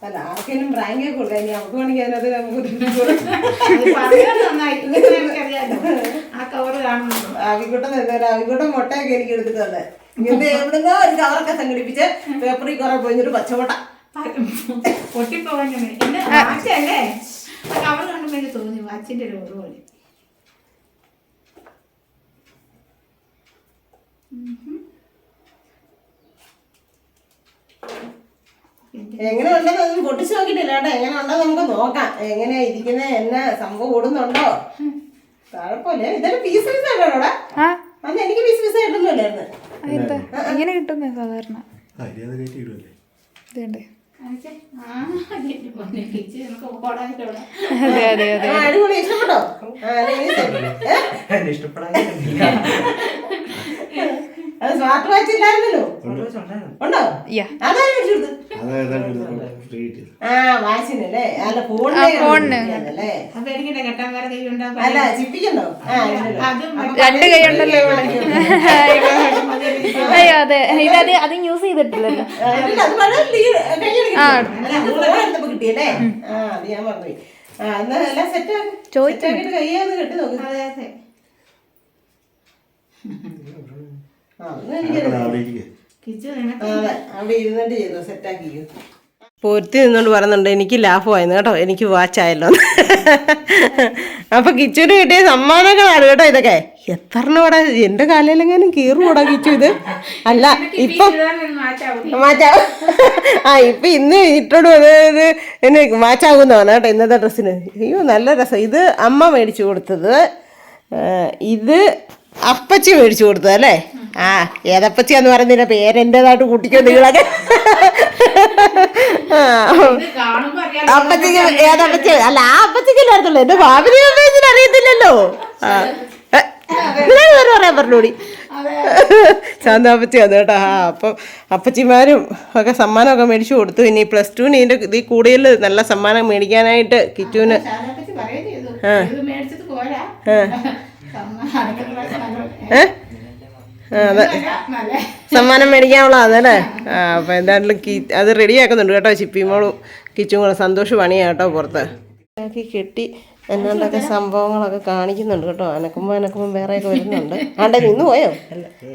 അല്ല ആർക്കെങ്കിലും ബ്രാങ്കേ കൊടുക്കാം. ഇനി നമുക്ക് വേണമെങ്കിൽ അതിനകത്ത് ആവിക്കൂട്ടം മുട്ടയൊക്കെ എനിക്ക് എടുത്തിട്ടുണ്ട്. ഇങ്ങനത്തെ എവിടുന്നോ ഒരു കവറൊക്കെ സംഘടിപ്പിച്ച് പേപ്പറിൽ കുറെ പൊഴിഞ്ഞൊരു പച്ചമുട്ട പൊട്ടിപ്പോവാനേ കവർ കണ്ടുമ്പോൾ തോന്നി വാച്ചിന്റെ ഒരു ഓർമ്മ പോലെ. എങ്ങനെ ഉണ്ടെന്ന് ഒന്നും പൊട്ടിച്ച് നോക്കിയിട്ടില്ല കേട്ടോ. എങ്ങനെ ഉണ്ടോ നമുക്ക് നോക്കാം. എങ്ങനെയാ ഇരിക്കുന്നത്, എന്നാ സംഭവം ഓടുന്നുണ്ടോ. കുഴപ്പമില്ല. ഇതെല്ലാം പീസ് പീസ് ആയിട്ടോടാ. അല്ല എനിക്ക് പീസ് പീസ് ആയിട്ടൊന്നുമില്ലായിരുന്നു. ഇങ്ങനെ കിട്ടുന്നേ സാധാരണ. അടിപൊളി. ഇഷ്ടപ്പെട്ടോ? അത് സ്മാർട്ട് വാച്ച് ഇല്ലായിരുന്നല്ലോ. ഉണ്ടോ? അതാണ് മേടിച്ചെടുത്ത്. വാച്ചിനല്ലേ. അല്ല ഫോണിന് അല്ല ചിപ്പിക്കണ്ടോ. രണ്ട് കൈ ഉണ്ടല്ലോ ഇവിടെ. അയ്യോ അതെ, ഇതത് അത് യൂസ് ചെയ്തിട്ടില്ലല്ലോ. കിട്ടിയല്ലേ. അത് ഞാൻ പറഞ്ഞു. എന്നാ എല്ലാം സെറ്റാക്കിട്ട് കയ്യാന്ന് കെട്ടി നോക്ക്. അവിടെ ഇരുന്നിട്ട് ചെയ്തോ, സെറ്റാക്കിക്കോ. പൊരുത്തി നിന്നോണ്ട് പറയുന്നുണ്ട് എനിക്ക് ലാഭമായിരുന്നു കേട്ടോ, എനിക്ക് വാച്ചായല്ലോ. അപ്പൊ കിച്ചുവിന് കിട്ടിയ സമ്മാനങ്ങളാണ് കേട്ടോ ഇതൊക്കെ. എത്രണ്ണോടാ എന്റെ കാലയിലെങ്ങാനും കീറുകൂടാ കിച്ചു ഇത്. അല്ല ഇപ്പൊ മാറ്റാവും. ഇപ്പൊ ഇന്ന് ഇട്ടോട് എന്നെ മാച്ചാകുന്നതാണ് കേട്ടോ ഇന്നത്തെ ഡ്രസ്സിന്. അയ്യോ നല്ല രസം. ഇത് അമ്മ മേടിച്ചു കൊടുത്തത്, ഇത് അപ്പച്ചി മേടിച്ചു കൊടുത്തത് അല്ലേ. ഏതപ്പച്ചിയാന്ന് പറയുന്നില്ല, പേരെൻ്റെതായിട്ട് കൂട്ടിക്കോ നിങ്ങളൊക്കെ. അപ്പച്ചിക്ക് ഏതപ്പച്ചി അല്ല, ആ അപ്പച്ചിക്കല്ലേ അറിയത്തുള്ളൂ. എന്റെ ഭാവിനെ അപ്പച്ചിന് അറിയത്തില്ലല്ലോ. പറയാൻ പറഞ്ഞോടി. ശാന്താപ്പച്ചി അത് കേട്ടോ. അപ്പം അപ്പച്ചിമാരും ഒക്കെ സമ്മാനമൊക്കെ മേടിച്ചു കൊടുത്തു. ഇനി +2 ഇതിൻ്റെ ഇതിൽ കൂടുതൽ നല്ല സമ്മാനം മേടിക്കാനായിട്ട് കിറ്റുവിന് അതെ സമ്മാനം മേടിക്കാനുള്ളതാണല്ലേ. അപ്പം എന്തായാലും അത് റെഡിയാക്കുന്നുണ്ട് കേട്ടോ. ചിപ്പിമോളും കിച്ചും കൂടെ സന്തോഷം പണിയാണ് കേട്ടോ. പുറത്ത് കെട്ടി എന്നാണ്ടൊക്കെ സംഭവങ്ങളൊക്കെ കാണിക്കുന്നുണ്ട് കേട്ടോ. അനക്കുമ്പോൾ വേറെയൊക്കെ വരുന്നുണ്ട്. ആണ്ടെ നിന്ന് പോയോ?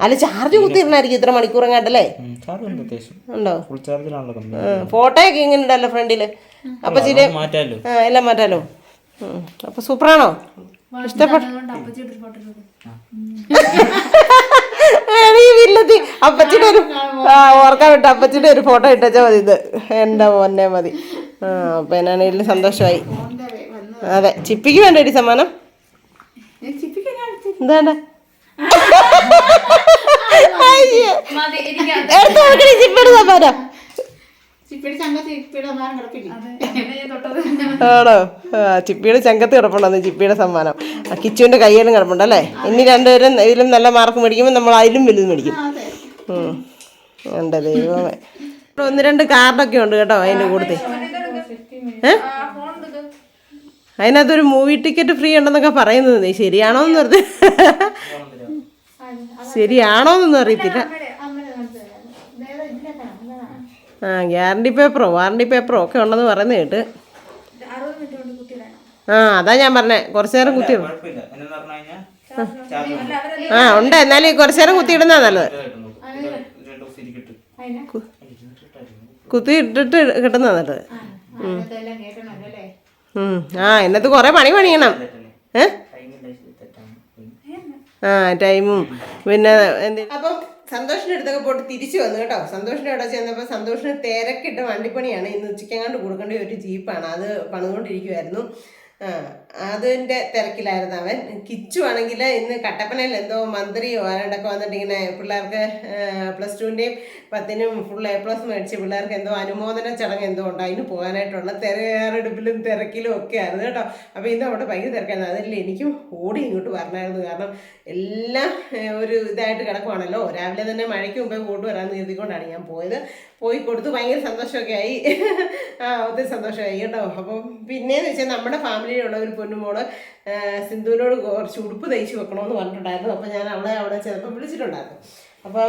അല്ല ചാർജ് കുത്തിയിരുന്നായിരിക്കും ഇത്ര മണിക്കൂർ എങ്ങാണ്ടല്ലേ. ഉണ്ടോ? ഫോട്ടോയൊക്കെ ഇങ്ങനെ ഉണ്ടല്ലോ ഫ്രണ്ടില്. അപ്പൊ ചില എല്ലാം മാറ്റാലോ. അപ്പൊ സൂപ്പറാണോ? ഇഷ്ടപ്പെട്ടു? അപ്പച്ചിയുടെ ഒരു ഓർക്കാൻ വിട്ട അപ്പച്ചിയുടെ ഒരു ഫോട്ടോ ഇട്ടാൽ മതി. ഇത് എൻ്റെ മോനെ മതി. അപ്പം എന്നാണെങ്കിലും സന്തോഷമായി. അതെ, ചിപ്പിക്ക് വേണ്ടടി സമ്മാനം. എന്താണ് ചിപ്പിയുടെ സമ്മാനം ആണോ? ചിപ്പിയുടെ ചങ്കത്ത് കിടപ്പുണ്ടെന്ന് ചിപ്പിയുടെ സമ്മാനം. കിച്ചുവിൻ്റെ കയ്യിലും കിടപ്പുണ്ടല്ലേ. ഇനി രണ്ടുപേരും ഇതിലും നല്ല മാർക്ക് മേടിക്കുമ്പോൾ നമ്മൾ അതിലും വലുത് മേടിക്കും. ഉണ്ട് ദൈവമേ. 1-2 കാർഡൊക്കെ ഉണ്ട് കേട്ടോ അതിൻ്റെ കൂട്ടത്തിൽ. അതിനകത്തൊരു മൂവി ടിക്കറ്റ് ഫ്രീ ഉണ്ടെന്നൊക്കെ പറയുന്നത് ശരിയാണോന്ന് പറഞ്ഞ് ശരിയാണോന്നൊന്നും അറിയത്തില്ല. ഗ്യാരണ്ടി പേപ്പറോ വാറണ്ടി പേപ്പറോ ഒക്കെ ഉണ്ടെന്ന് പറയുന്നത് കേട്ട്. അതാ ഞാൻ പറഞ്ഞേ, കുറച്ചു നേരം കുത്തിയിടും. ഉണ്ട്, എന്നാലും കുറച്ചു നേരം കുത്തിയിടുന്നാ നല്ലത്. കുത്തി ഇട്ടിട്ട് കിട്ടുന്ന നല്ലത്. എന്നത്ത് കുറെ പണിയണം. ടൈമും പിന്നെ അപ്പം സന്തോഷിൻ്റെ അടുത്തൊക്കെ പോയിട്ട് തിരിച്ചു വന്നു കേട്ടോ. സന്തോഷിൻ്റെ അവിടെ ചെന്നപ്പോൾ സന്തോഷിന് തിരക്കിട്ട് വണ്ടിപ്പണിയാണ്. ഇന്ന് ഉച്ചയ്ക്കെങ്ങാണ്ട് കൊടുക്കേണ്ട ഒരു ജീപ്പാണ്, അത് പണിതുകൊണ്ടിരിക്കുമായിരുന്നു. അതിൻ്റെ തിരക്കിലായിരുന്നു അവൻ. കിച്ചു ആണെങ്കിൽ ഇന്ന് കട്ടപ്പനയിൽ എന്തോ മന്ത്രിയോ ആരണ്ടൊക്കെ വന്നിട്ട് ഇങ്ങനെ പിള്ളേർക്ക് +2ൻ്റെയും 10നും ഫുൾ A+ മേടിച്ച് പിള്ളേർക്ക് എന്തോ അനുമോദന ചടങ്ങ് എന്തോ ഉണ്ട്, അതിന് പോകാനായിട്ടുള്ള തയ്യാറെടുപ്പിലും തിരക്കിലും ഒക്കെ ആയിരുന്നു കേട്ടോ. അപ്പോൾ ഇന്ന് അവിടെ ഭയങ്കര തിരക്കായിരുന്നു. അതിൽ എനിക്കും ഓടി ഇങ്ങോട്ട് വരണമായിരുന്നു. കാരണം എല്ലാം ഒരു ഇതായിട്ട് കിടക്കുവാണല്ലോ. രാവിലെ തന്നെ മഴയ്ക്ക് മുമ്പേ കൊണ്ട് വരാമെന്ന് കരുതിക്കൊണ്ടാണ് ഞാൻ പോയത്. പോയി കൊടുത്ത് ഭയങ്കര സന്തോഷമൊക്കെ ആയി. ഒത്തിരി സന്തോഷമായി കേട്ടോ. അപ്പം പിന്നെയെന്ന് വെച്ചാൽ നമ്മുടെ ഫാമിലിയിലുള്ള ഒരു പൊന്നുമോള് സിന്ധുവിനോട് കുറച്ച് ഉടുപ്പ് തയ്ച്ച് വെക്കണമെന്ന് പറഞ്ഞിട്ടുണ്ടായിരുന്നു. അപ്പോൾ ഞാൻ അവിടെ ചിലപ്പോൾ വിളിച്ചിട്ടുണ്ടായിരുന്നു. അപ്പോൾ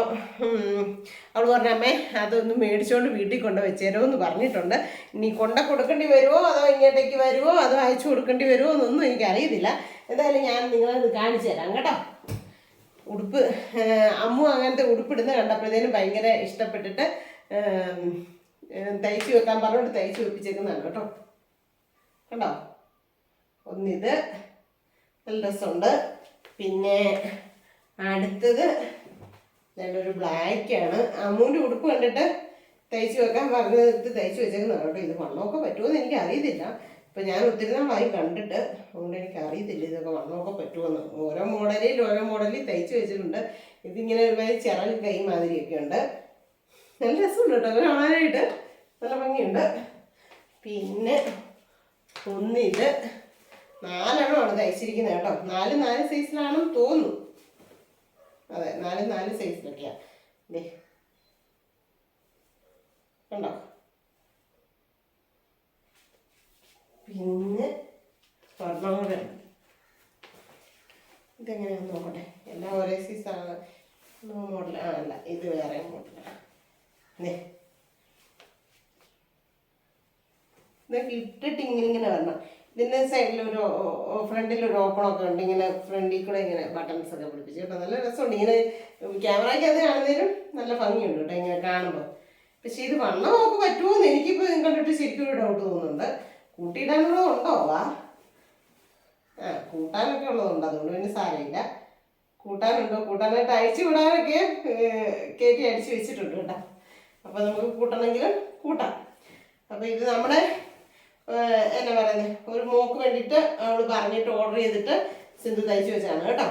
അവൾ പറഞ്ഞ അമ്മേ അതൊന്ന് മേടിച്ചുകൊണ്ട് വീട്ടിൽ കൊണ്ട് വെച്ചേരോ എന്ന് പറഞ്ഞിട്ടുണ്ട്. ഇനി കൊടുക്കേണ്ടി വരുമോ അതോ ഇങ്ങോട്ടേക്ക് വരുമോ അതോ അയച്ചു കൊടുക്കേണ്ടി വരുമോ എന്നൊന്നും എനിക്കറിയത്തില്ല. എന്തായാലും ഞാൻ നിങ്ങളത് കാണിച്ചു തരാം കേട്ടോ. ഉടുപ്പ് അമ്മു അങ്ങനത്തെ ഉടുപ്പിടുന്ന കണ്ടപ്പോഴത്തേനും ഭയങ്കര ഇഷ്ടപ്പെട്ടിട്ട് തയ്ച്ചു വെക്കാൻ പറഞ്ഞുകൊണ്ട് തയ്ച്ചു വെപ്പിച്ചേക്കുന്നതാണ് കേട്ടോ. കണ്ടോ, ഒന്നിത് നല്ല രസമുണ്ട്. പിന്നെ അടുത്തത് നല്ലൊരു ബ്ലാക്കാണ്. അമ്മൂൻ്റെ ഉടുപ്പ് കണ്ടിട്ട് തയ്ച്ചു വെക്കാൻ പറഞ്ഞത് തയ്ച്ചു വെച്ചേക്കുന്നതാണ് കേട്ടോ. ഇത് വണ്ണമൊക്കെ പറ്റുമോയെന്ന് എനിക്ക് അറിയത്തില്ല. ഇപ്പം ഞാൻ ഒത്തിരി നാളായി കണ്ടിട്ട്, അതുകൊണ്ട് എനിക്ക് അറിയത്തില്ല ഇതൊക്കെ വണ്ണമൊക്കെ പറ്റുമെന്ന്. ഓരോ മോഡലിൽ തയ്ച്ചു വെച്ചിട്ടുണ്ട്. ഇതിങ്ങനെ ഒരുമാതിരി ചിറക് കൈ മാതിരിയൊക്കെ ഉണ്ട്. നല്ല രസമുണ്ട് കേട്ടോ അത് കാണാനായിട്ട്, നല്ല ഭംഗിയുണ്ട്. പിന്നെ ഒന്നിത് 4 തയ്ച്ചിരിക്കുന്നത് കേട്ടോ. 4 സൈസിലാണെന്ന് തോന്നുന്നു. അതെ, 4 സൈസിലൊക്കെയാണ്. ദേ കണ്ടോ. പിന്നെ സ്വർണ്ണം കൂടെ ഉണ്ട്. ഇതെങ്ങനെയാണെന്ന് നോക്കട്ടെ. എല്ലാം ഒരേ സൈസാണ്. മോഡൽ അല്ല, ഇത് വേറെ മോഡലാണ്. ഇതൊക്കെ ഇട്ടിട്ട് ഇങ്ങനെ വരണം. ഇതിൻ്റെ സൈഡിലൊരു ഫ്രണ്ടിലൊരു ഓപ്പണൊക്കെ ഉണ്ട്. ഇങ്ങനെ ഫ്രണ്ടിൽ കൂടെ ഇങ്ങനെ ബട്ടൺസ് ഒക്കെ പിടിപ്പിച്ച് കേട്ടോ. നല്ല രസമുണ്ട്. ഇങ്ങനെ ക്യാമറയ്ക്ക് അത് കാണുന്നതിനും നല്ല ഭംഗിയുണ്ട് കേട്ടോ ഇങ്ങനെ കാണുമ്പോൾ. പക്ഷേ ഇത് വണ്ണം നമുക്ക് പറ്റുമോയെന്ന് എനിക്കിപ്പോൾ കണ്ടിട്ട് ശരിക്കും ഒരു ഡൗട്ട് തോന്നുന്നുണ്ട്. കൂട്ടിയിടാനുള്ളത് ഉണ്ടോ? കൂട്ടാനൊക്കെ ഉള്ളതുണ്ട്, അതുകൊണ്ട് പിന്നെ സാരമില്ല. കൂട്ടാനായിട്ട് അഴിച്ചു വിടാനൊക്കെ കയറ്റി അടിച്ച് വെച്ചിട്ടുണ്ട് കേട്ടോ. അപ്പോൾ നമുക്ക് കൂട്ടണമെങ്കിലും കൂട്ടാം. അപ്പോൾ ഇത് നമ്മുടെ എന്നാ പറയുന്നത്, ഒരു മോക്ക് വേണ്ടിയിട്ട് അവൾ പറഞ്ഞിട്ട് ഓർഡർ ചെയ്തിട്ട് സിന്ധു തയ്ച്ചു വെച്ചാണ് കേട്ടോ.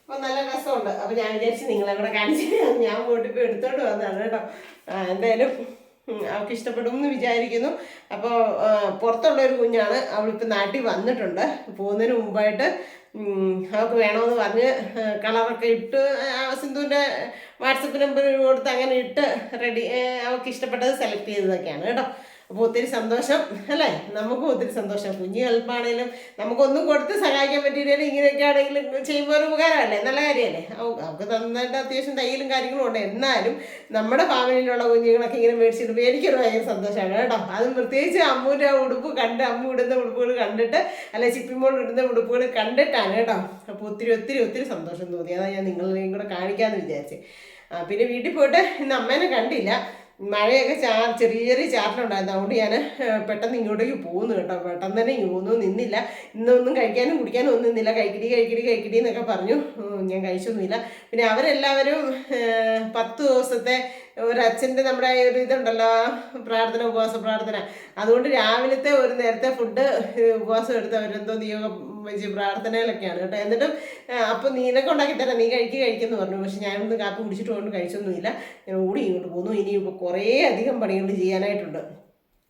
അപ്പോൾ നല്ല രസമുണ്ട്. അപ്പോൾ ഞാൻ വിചാരിച്ച് നിങ്ങളെ കൂടെ കാണിച്ചിട്ട് ഞാൻ പോയിട്ട് ഇപ്പോൾ എടുത്തോണ്ട് വന്നതാണ് കേട്ടോ. എന്തായാലും അവൾക്ക് ഇഷ്ടപ്പെടുമെന്ന് വിചാരിക്കുന്നു. അപ്പോൾ പുറത്തുള്ളൊരു കുഞ്ഞാണ്. അവളിപ്പോൾ നാട്ടിൽ വന്നിട്ടുണ്ട്. പോകുന്നതിന് മുമ്പായിട്ട് അവൾക്ക് വേണമെന്ന് പറഞ്ഞ് കളറൊക്കെ ഇട്ട് സിന്ധുവിൻ്റെ വാട്സപ്പ് നമ്പർ കൊടുത്ത് അങ്ങനെ ഇട്ട് റെഡി അവൾക്ക് ഇഷ്ടപ്പെട്ടത് സെലക്ട് ചെയ്തതൊക്കെയാണ് കേട്ടോ. അപ്പോൾ ഒത്തിരി സന്തോഷം അല്ലേ, നമുക്കും ഒത്തിരി സന്തോഷം. കുഞ്ഞ് ഹെൽപ്പാണേലും നമുക്കൊന്നും കൊടുത്ത് സഹായിക്കാൻ പറ്റിയില്ലെങ്കിൽ ഇങ്ങനെയൊക്കെ ആണെങ്കിലും ചെയ്യുമ്പോൾ ഒരു ഉപകാരമല്ലേ, നല്ല കാര്യമല്ലേ. അവൾക്ക് നന്നായിട്ട് അത്യാവശ്യം തയ്യലും കാര്യങ്ങളും ഉണ്ട്. എന്നാലും നമ്മുടെ ഫാമിലിയിലുള്ള കുഞ്ഞുങ്ങളൊക്കെ ഇങ്ങനെ മേടിച്ചിടുമ്പോൾ എനിക്കൊരു ഭയങ്കര സന്തോഷമാണ് കേട്ടോ. അതും പ്രത്യേകിച്ച് അമ്മൂൻ്റെ ഉടുപ്പ് കണ്ട്, അമ്മ ഇടുന്ന ഉടുപ്പുകൾ കണ്ടിട്ട്, അല്ലെ ചിപ്പിമോൾ ഇടുന്ന ഉടുപ്പുകൾ കണ്ടിട്ടാണ് കേട്ടോ. അപ്പോൾ ഒത്തിരി സന്തോഷം തോന്നി. അതാണ് ഞാൻ നിങ്ങളെയും കൂടെ കാണിക്കാമെന്ന് വിചാരിച്ചത്. പിന്നെ വീട്ടിൽ പോയിട്ട് ഇന്ന് അമ്മേനെ കണ്ടില്ല. മഴയൊക്കെ ചെറിയ ചാറ്റലുണ്ടായിരുന്നു. അതുകൊണ്ട് ഞാൻ പെട്ടെന്ന് ഇങ്ങോട്ടേക്ക് പോകുന്നു കേട്ടോ. പെട്ടെന്ന് തന്നെ ഒന്നും നിന്നില്ല. ഇന്നൊന്നും കഴിക്കാനും കുടിക്കാനും ഒന്നും നിന്നില്ല. കഴിക്കടി എന്നൊക്കെ പറഞ്ഞു. ഞാൻ കഴിച്ചൊന്നുമില്ല. പിന്നെ അവരെല്ലാവരും 10 ദിവസത്തെ ഒരു അച്ഛൻ്റെ നമ്മുടെ ഒരു ഇതുണ്ടല്ലോ പ്രാർത്ഥന, ഉപവാസ പ്രാർത്ഥന, അതുകൊണ്ട് രാവിലത്തെ ഒരു നേരത്തെ ഫുഡ് ഉപവാസം എടുത്ത് അവരെന്തോ നിയോഗം വെച്ച് പ്രാർത്ഥനകളൊക്കെയാണ് കേട്ടോ. എന്നിട്ടും അപ്പോൾ നീനൊക്കെ ഉണ്ടാക്കി തരാം, നീ കഴിക്കുന്നു പറഞ്ഞു. പക്ഷെ ഞാനൊന്ന് കാപ്പി കുടിച്ചിട്ട് കൊണ്ട് കഴിച്ചൊന്നുമില്ല. ഞാൻ ഓടി ഇങ്ങോട്ട് പോന്നു. ഇനിയിപ്പോൾ കുറേ അധികം പണികൾ ചെയ്യാനായിട്ടുണ്ട്.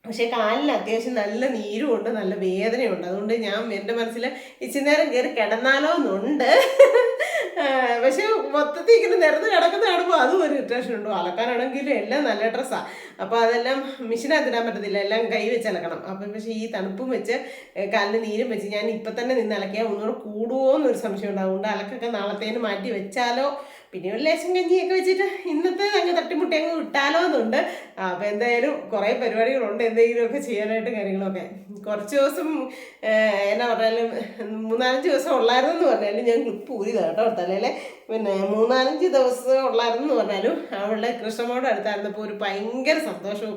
പക്ഷേ കാലിന് അത്യാവശ്യം നല്ല നീരുമുണ്ട്, നല്ല വേദനയുണ്ട്. അതുകൊണ്ട് ഞാൻ എൻ്റെ മനസ്സിൽ ഇച്ചിരി നേരം കയറി കിടന്നാലോ എന്നുണ്ട്. പക്ഷെ മൊത്തത്തിൽ ഇങ്ങനെ നിരന്ന് കിടക്കുന്ന കാണുമ്പോൾ അതും ഒരു ഇറിറ്റേഷൻ ഉണ്ടോ. അലക്കാനാണെങ്കിലും എല്ലാം നല്ല ഡ്രസ്സാണ്. അപ്പോൾ അതെല്ലാം മെഷീനകത്തിടാൻ പറ്റത്തില്ല, എല്ലാം കൈ വെച്ച് അലക്കണം. അപ്പം പക്ഷേ ഈ തണുപ്പും വെച്ച് കാലിന് നീരും വെച്ച് ഞാൻ ഇപ്പം തന്നെ നിന്ന് അലക്കിയാൽ ഒന്നുകൂടെ കൂടുമോ എന്നൊരു സംശയം ഉണ്ട്. അതുകൊണ്ട് അലക്കൊക്കെ നാളത്തേന് മാറ്റി വെച്ചാലോ, പിന്നെ ഒരു ലേശം കഞ്ഞിയൊക്കെ വെച്ചിട്ട് ഇന്നത്തെ അങ്ങ് തട്ടിമുട്ടി അങ്ങ് വിട്ടാലോ എന്നുണ്ട്. അപ്പോൾ എന്തായാലും കുറേ പരിപാടികളുണ്ട് എന്തെങ്കിലുമൊക്കെ ചെയ്യാനായിട്ട് കാര്യങ്ങളൊക്കെ. കുറച്ച് ദിവസം എന്നാ പറഞ്ഞാലും 3-4 ദിവസം ഉള്ളായിരുന്നെന്ന് പറഞ്ഞാലും ഞാൻ ക്ലിപ്പ് ഊരിതാണ് കേട്ടോ തലയിലെ. പിന്നെ 3-4 ദിവസം ഉള്ളായിരുന്നെന്ന് പറഞ്ഞാലും അവളുടെ കൃഷ്ണമ്മയുടെ അടുത്തായിരുന്നപ്പോൾ ഒരു ഭയങ്കര സന്തോഷവും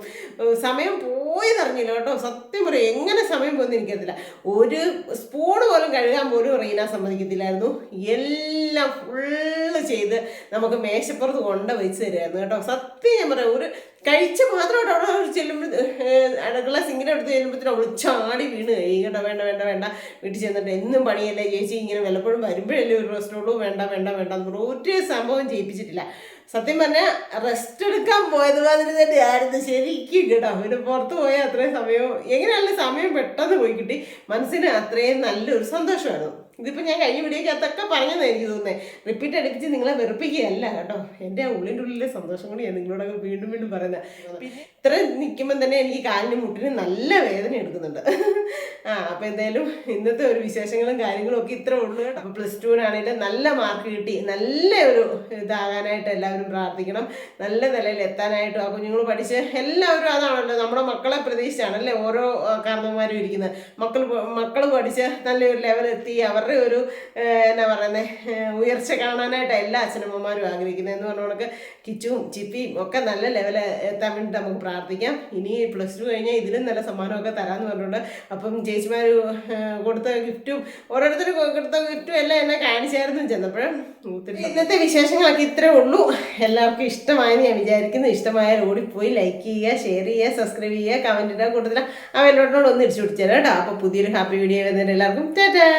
സമയം പോയതറിഞ്ഞില്ല കേട്ടോ. സത്യം പറയും, എങ്ങനെ സമയം പോകുന്ന എനിക്കറിയില്ല. ഒരു സ്പൂണ് പോലും കഴുകാൻ പോലും റീന സമ്മതിക്കത്തില്ലായിരുന്നു. എല്ലാം ഫുള്ള് ചെയ്ത് നമുക്ക് മേശപ്പുറത്ത് കൊണ്ട് വെച്ച് തരുമായിരുന്നു കേട്ടോ. സത്യം ഞാൻ പറയാം, ഒരു കഴിച്ച് മാത്രമായിട്ട് അവിടെ ചെല്ലുമ്പോൾ അടുക്കള സിങ്കിൻ്റെ അടുത്ത് ചെല്ലുമ്പോഴത്തേനും അവൾ ചാടി വീണ് കഴിയും കേട്ടോ. വേണ്ട വീട്ടിൽ ചെന്നിട്ട് എന്നും പണിയല്ലേ ചേച്ചി, ഇങ്ങനെ വല്ലപ്പോഴും വരുമ്പോഴല്ലേ ഒരു റെസ്റ്റോറൻറ്റും വേണ്ട എന്ന് പറഞ്ഞാൽ ഒരു സംഭവം ചെയ്യിപ്പിച്ചിട്ടില്ല. സത്യം പറഞ്ഞാൽ റെസ്റ്റ് എടുക്കാൻ പോയത് മാതിരി തന്നെ ആയിരുന്നു ശരിക്കും കേട്ടോ. പിന്നെ പുറത്ത് പോയാൽ അത്രയും സമയം എങ്ങനെയാണല്ലോ സമയം പെട്ടെന്ന് പോയി കിട്ടി. മനസ്സിന് അത്രയും നല്ലൊരു സന്തോഷമായിരുന്നു. ഇതിപ്പോൾ ഞാൻ കഴിഞ്ഞ വീഡിയോക്കകത്തൊക്കെ പറഞ്ഞതെന്ന് എനിക്ക് തോന്നുന്നത്, റിപ്പീറ്റ് അടിപ്പിച്ച് നിങ്ങളെ വെറുപ്പിക്കുകയല്ല കേട്ടോ. എൻ്റെ ഉള്ളിൻ്റെ ഉള്ളിലെ സന്തോഷം കൂടി ഞാൻ നിങ്ങളോടൊക്കെ വീണ്ടും പറയുന്നത്. ഇത്ര നിൽക്കുമ്പം തന്നെ എനിക്ക് കാലിന് മുട്ടിന് നല്ല വേദന എടുക്കുന്നുണ്ട്. അപ്പോൾ എന്തായാലും ഇന്നത്തെ ഒരു വിശേഷങ്ങളും കാര്യങ്ങളും ഒക്കെ ഇത്രേ ഉള്ളൂ കേട്ടോ. അപ്പോൾ +2-നാണെങ്കിലും നല്ല മാർക്ക് കിട്ടി, നല്ല ഒരു ഇതാകാനായിട്ട് എല്ലാവരും പ്രാർത്ഥിക്കണം. നല്ല നിലയിൽ എത്താനായിട്ടും ആ കുഞ്ഞുങ്ങൾ പഠിച്ച് എല്ലാവരും അതാണല്ലോ, നമ്മുടെ മക്കളെ പ്രതീക്ഷിച്ചാണല്ലേ ഓരോ കാരണവന്മാരും ഇരിക്കുന്നത്. മക്കൾ പഠിച്ച് നല്ലൊരു ലെവലെത്തി അവരുടെ ഒരു എന്നാ പറയുന്നത് ഉയർച്ച കാണാനായിട്ട് എല്ലാ അച്ഛനമ്മമാരും ആഗ്രഹിക്കുന്നത്. എന്ന് പറഞ്ഞ കിച്ചുവും ചിപ്പിയും ഒക്കെ നല്ല ലെവലിൽ എത്താൻ വേണ്ടി നമുക്ക് പ്രാർത്ഥിക്കാം. ഇനി +2 കഴിഞ്ഞാൽ ഇതിലും നല്ല സമ്മാനമൊക്കെ തരാമെന്ന് പറഞ്ഞിട്ടുണ്ട്. അപ്പം ചേച്ചിമാർ കൊടുത്ത ഗിഫ്റ്റും ഓരോരുത്തരും കൊടുത്ത ഗിഫ്റ്റും എല്ലാം എന്നെ കാണിച്ചായിരുന്നു ചെന്നപ്പോഴും. ഇന്നത്തെ വിശേഷങ്ങളൊക്കെ ഇത്രേ ഉള്ളൂ. എല്ലാവർക്കും ഇഷ്ടമായെന്ന് ഞാൻ വിചാരിക്കുന്നു. ഇഷ്ടമായാൽ ഓടിപ്പോയി ലൈക്ക് ചെയ്യുക, ഷെയർ ചെയ്യുക, സബ്സ്ക്രൈബ് ചെയ്യുക, കമൻറ്റ് ഇടുക, കൂട്ടത്തിൽ ആ വെല്ലോട്ടിനോട് ഒന്ന് ഇടിച്ചു പിടിച്ചേരാം കേട്ടോ. അപ്പോൾ പുതിയൊരു ഹാപ്പി വീഡിയോ വരുന്നതിന് എല്ലാവർക്കും ടാറ്റാ.